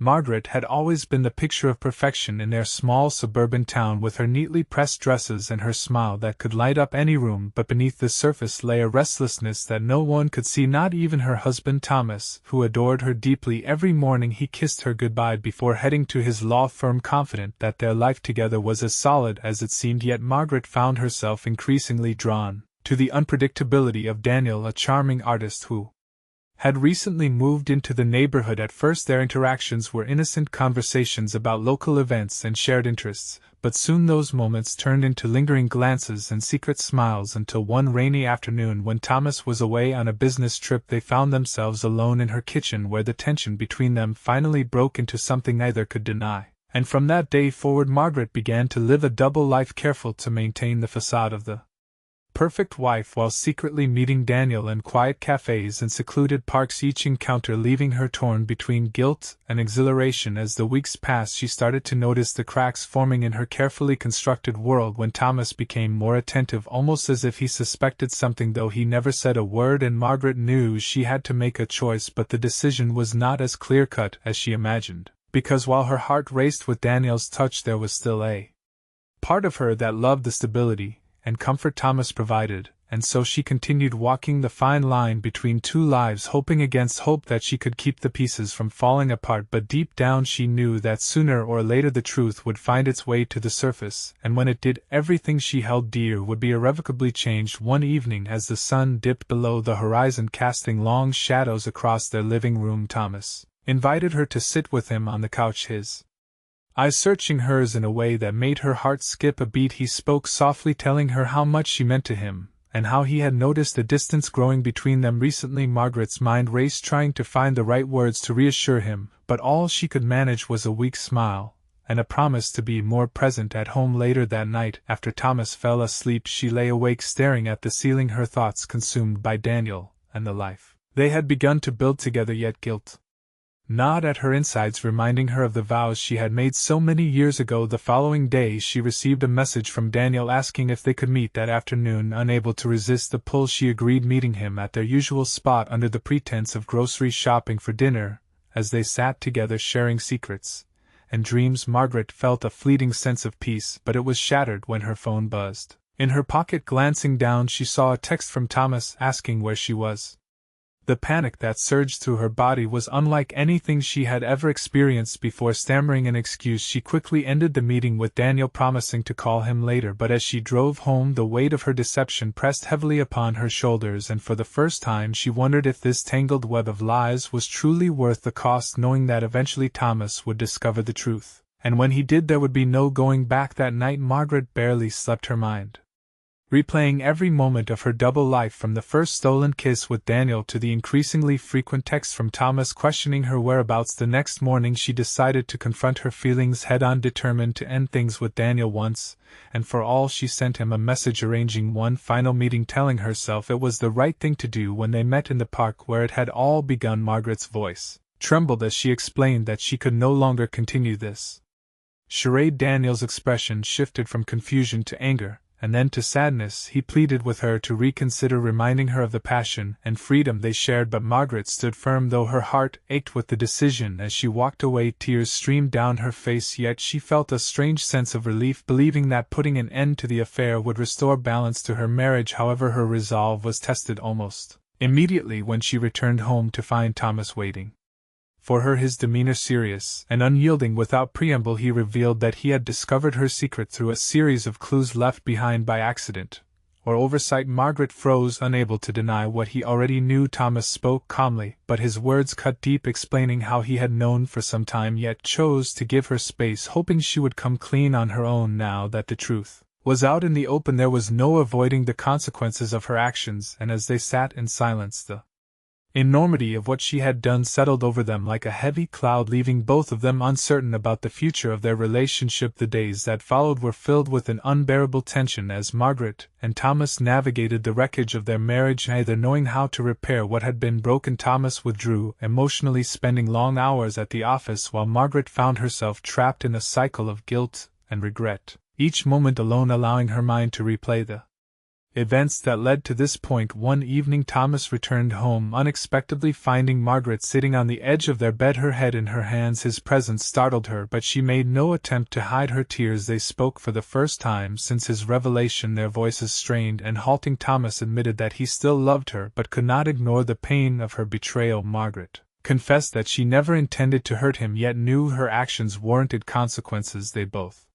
Margaret had always been the picture of perfection in their small suburban town, with her neatly pressed dresses and her smile that could light up any room, but beneath the surface lay a restlessness that no one could see, not even her husband Thomas, who adored her deeply. Every morning he kissed her goodbye before heading to his law firm, confident that their life together was as solid as it seemed. Yet Margaret found herself increasingly drawn to the unpredictability of Daniel, a charming artist who had recently moved into the neighborhood. At first their interactions were innocent conversations about local events and shared interests, but soon those moments turned into lingering glances and secret smiles, until one rainy afternoon, when Thomas was away on a business trip, they found themselves alone in her kitchen, where the tension between them finally broke into something neither could deny. And from that day forward Margaret began to live a double life, careful to maintain the facade of the perfect wife while secretly meeting Daniel in quiet cafes and secluded parks, each encounter leaving her torn between guilt and exhilaration. As the weeks passed, she started to notice the cracks forming in her carefully constructed world. When Thomas became more attentive, almost as if he suspected something, though he never said a word, and Margaret knew she had to make a choice, but the decision was not as clear-cut as she imagined, because while her heart raced with Daniel's touch, there was still a part of her that loved the stability and comfort Thomas provided, and so she continued walking the fine line between two lives, hoping against hope that she could keep the pieces from falling apart. But deep down she knew that sooner or later the truth would find its way to the surface, and when it did, everything she held dear would be irrevocably changed. One evening, as the sun dipped below the horizon, casting long shadows across their living room, Thomas invited her to sit with him on the couch, his eyes searching hers in a way that made her heart skip a beat. He spoke softly, telling her how much she meant to him, and how he had noticed a distance growing between them recently. Margaret's mind raced, trying to find the right words to reassure him, but all she could manage was a weak smile, and a promise to be more present at home. Later that night, after Thomas fell asleep, she lay awake staring at the ceiling, her thoughts consumed by Daniel and the life they had begun to build together. Yet guilt gnawed at her insides, reminding her of the vows she had made so many years ago. The following day she received a message from Daniel asking if they could meet that afternoon. Unable to resist the pull, she agreed, meeting him at their usual spot under the pretense of grocery shopping for dinner. As they sat together sharing secrets and dreams, Margaret felt a fleeting sense of peace, but it was shattered when her phone buzzed in her pocket. Glancing down, she saw a text from Thomas asking where she was. The panic that surged through her body was unlike anything she had ever experienced before. Stammering an excuse, she quickly ended the meeting with Daniel, promising to call him later. But as she drove home, the weight of her deception pressed heavily upon her shoulders, and for the first time she wondered if this tangled web of lies was truly worth the cost, knowing that eventually Thomas would discover the truth, and when he did there would be no going back. That night Margaret barely slept, her mind replaying every moment of her double life, from the first stolen kiss with Daniel to the increasingly frequent texts from Thomas questioning her whereabouts. The next morning she decided to confront her feelings head-on, determined to end things with Daniel once and for all. She sent him a message arranging one final meeting, telling herself it was the right thing to do. When they met in the park where it had all begun, Margaret's voice trembled as she explained that she could no longer continue this charade. Daniel's expression shifted from confusion to anger, and then to sadness. He pleaded with her to reconsider, reminding her of the passion and freedom they shared, but Margaret stood firm, though her heart ached with the decision. As she walked away, tears streamed down her face, yet she felt a strange sense of relief, believing that putting an end to the affair would restore balance to her marriage. However, her resolve was tested almost immediately when she returned home to find Thomas waiting for her, his demeanor serious and unyielding. Without preamble, he revealed that he had discovered her secret through a series of clues left behind by accident or oversight. Margaret froze, unable to deny what he already knew. Thomas spoke calmly, but his words cut deep, explaining how he had known for some time yet chose to give her space, hoping she would come clean on her own. Now that the truth was out in the open, there was no avoiding the consequences of her actions, and as they sat in silence, the enormity of what she had done settled over them like a heavy cloud, leaving both of them uncertain about the future of their relationship. The days that followed were filled with an unbearable tension as Margaret and Thomas navigated the wreckage of their marriage, neither knowing how to repair what had been broken. Thomas withdrew, emotionally spending long hours at the office, while Margaret found herself trapped in a cycle of guilt and regret, each moment alone allowing her mind to replay the Events that led to this point. One evening Thomas returned home unexpectedly, finding Margaret sitting on the edge of their bed, her head in her hands. His presence startled her, but she made no attempt to hide her tears. They spoke for the first time since his revelation, their voices strained and halting. Thomas admitted that he still loved her but could not ignore the pain of her betrayal. Margaret confessed that she never intended to hurt him, yet knew her actions warranted consequences. They both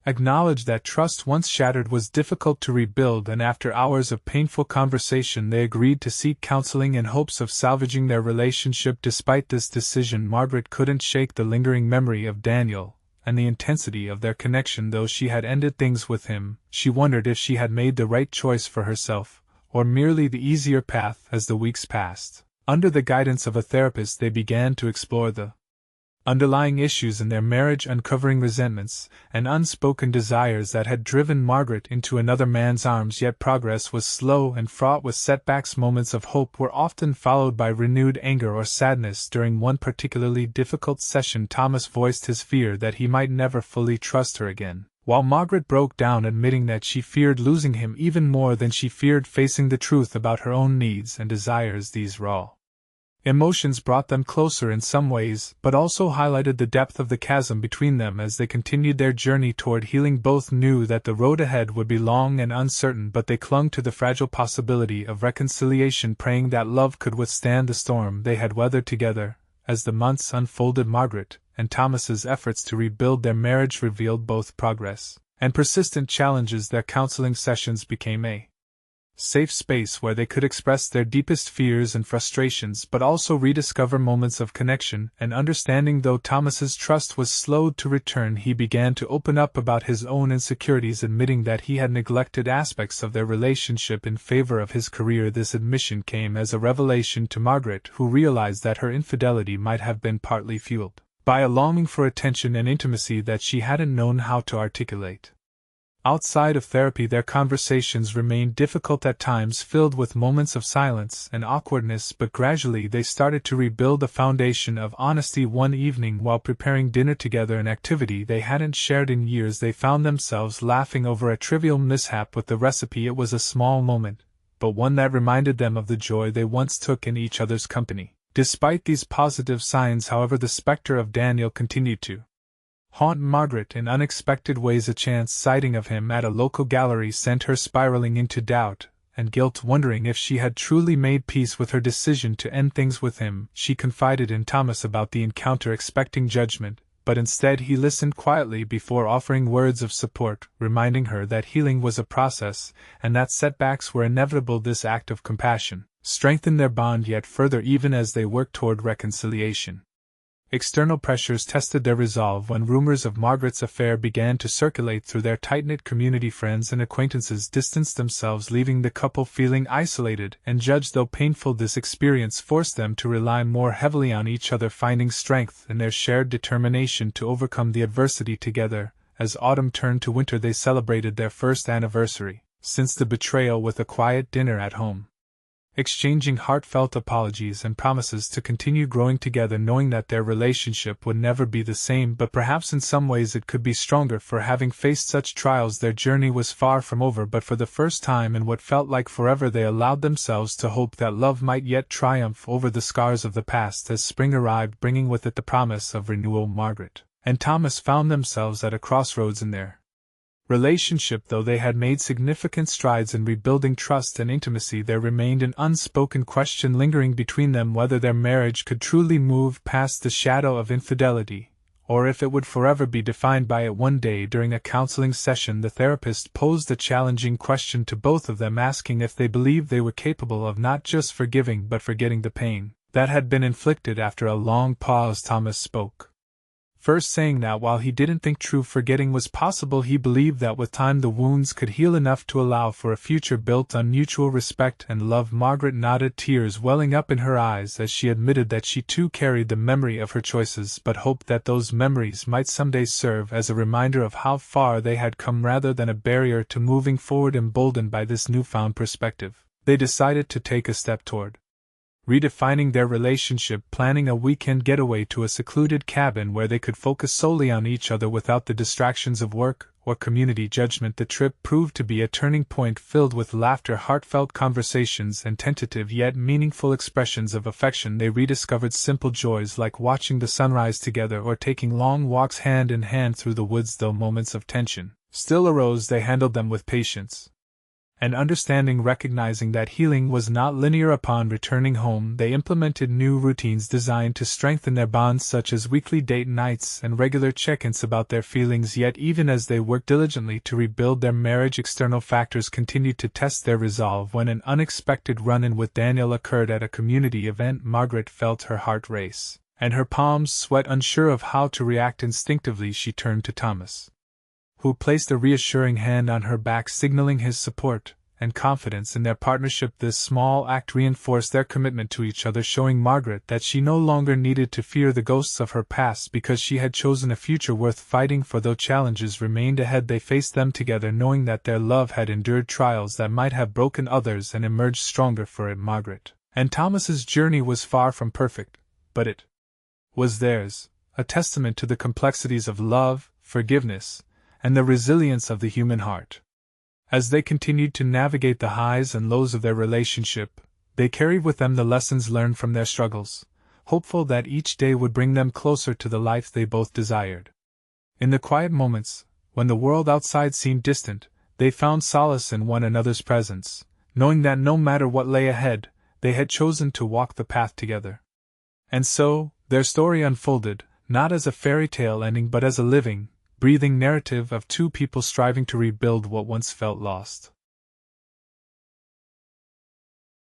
acknowledged that trust once shattered was difficult to rebuild, and after hours of painful conversation they agreed to seek counseling in hopes of salvaging their relationship. Despite this decision, Margaret couldn't shake the lingering memory of Daniel and the intensity of their connection. Though she had ended things with him, she wondered if she had made the right choice for herself, or merely the easier path. As the weeks passed, under the guidance of a therapist, they began to explore the underlying issues in their marriage, uncovering resentments and unspoken desires that had driven Margaret into another man's arms. Yet progress was slow and fraught with setbacks. Moments of hope were often followed by renewed anger or sadness. During one particularly difficult session, Thomas voiced his fear that he might never fully trust her again, while Margaret broke down, admitting that she feared losing him even more than she feared facing the truth about her own needs and desires. These raw emotions brought them closer in some ways, but also highlighted the depth of the chasm between them. As they continued their journey toward healing, both knew that the road ahead would be long and uncertain, but they clung to the fragile possibility of reconciliation, praying that love could withstand the storm they had weathered together. As the months unfolded, Margaret and Thomas's efforts to rebuild their marriage revealed both progress and persistent challenges. Their counseling sessions became a safe space where they could express their deepest fears and frustrations, but also rediscover moments of connection and understanding. Though Thomas's trust was slow to return, he began to open up about his own insecurities, admitting that he had neglected aspects of their relationship in favor of his career. This admission came as a revelation to Margaret, who realized that her infidelity might have been partly fueled by a longing for attention and intimacy that she hadn't known how to articulate. Outside of therapy, their conversations remained difficult at times, filled with moments of silence and awkwardness, but gradually they started to rebuild a foundation of honesty. One evening, while preparing dinner together, an activity they hadn't shared in years, they found themselves laughing over a trivial mishap with the recipe. It was a small moment, but one that reminded them of the joy they once took in each other's company. Despite these positive signs, however, the specter of Daniel continued to haunt Margaret in unexpected ways. A chance sighting of him at a local gallery sent her spiraling into doubt and guilt, wondering if she had truly made peace with her decision to end things with him. She confided in Thomas about the encounter, expecting judgment, but instead he listened quietly before offering words of support, reminding her that healing was a process and that setbacks were inevitable. This act of compassion strengthened their bond yet further, even as they worked toward reconciliation. External pressures tested their resolve when rumors of Margaret's affair began to circulate through their tight-knit community. Friends and acquaintances distanced themselves, leaving the couple feeling isolated and judged. Though painful, this experience forced them to rely more heavily on each other, finding strength in their shared determination to overcome the adversity together. As autumn turned to winter, they celebrated their first anniversary since the betrayal with a quiet dinner at home, exchanging heartfelt apologies and promises to continue growing together, knowing that their relationship would never be the same, but perhaps in some ways it could be stronger. For having faced such trials, their journey was far from over, but for the first time in what felt like forever, they allowed themselves to hope that love might yet triumph over the scars of the past. As spring arrived, bringing with it the promise of renewal, Margaret and Thomas found themselves at a crossroads in their relationship. Though they had made significant strides in rebuilding trust and intimacy, there remained an unspoken question lingering between them, whether their marriage could truly move past the shadow of infidelity, or if it would forever be defined by it. One day during a counseling session, the therapist posed a challenging question to both of them, asking if they believed they were capable of not just forgiving but forgetting the pain that had been inflicted. After a long pause, Thomas spoke, first saying that while he didn't think true forgetting was possible, he believed that with time the wounds could heal enough to allow for a future built on mutual respect and love. Margaret nodded, tears welling up in her eyes as she admitted that she too carried the memory of her choices, but hoped that those memories might someday serve as a reminder of how far they had come rather than a barrier to moving forward. Emboldened by this newfound perspective, they decided to take a step toward redefining their relationship, planning a weekend getaway to a secluded cabin where they could focus solely on each other without the distractions of work or community judgment. The trip proved to be a turning point filled with laughter, heartfelt conversations, and tentative yet meaningful expressions of affection. They rediscovered simple joys like watching the sunrise together or taking long walks hand in hand through the woods. Though moments of tension still arose, they handled them with patience and understanding, recognizing that healing was not linear. Upon returning home, they implemented new routines designed to strengthen their bonds, such as weekly date nights and regular check-ins about their feelings. Yet even as they worked diligently to rebuild their marriage, external factors continued to test their resolve. When an unexpected run-in with Daniel occurred at a community event, Margaret felt her heart race and her palms sweat. Unsure of how to react, instinctively she turned to Thomas, who placed a reassuring hand on her back, signaling his support and confidence in their partnership. This small act reinforced their commitment to each other, showing Margaret that she no longer needed to fear the ghosts of her past because she had chosen a future worth fighting for. Though challenges remained ahead, they faced them together, knowing that their love had endured trials that might have broken others and emerged stronger for it. Margaret and Thomas's journey was far from perfect, but it was theirs, a testament to the complexities of love, forgiveness, and the resilience of the human heart. As they continued to navigate the highs and lows of their relationship, they carried with them the lessons learned from their struggles, hopeful that each day would bring them closer to the life they both desired. In the quiet moments, when the world outside seemed distant, they found solace in one another's presence, knowing that no matter what lay ahead, they had chosen to walk the path together. And so, their story unfolded, not as a fairy tale ending but as a living, breathing narrative of two people striving to rebuild what once felt lost.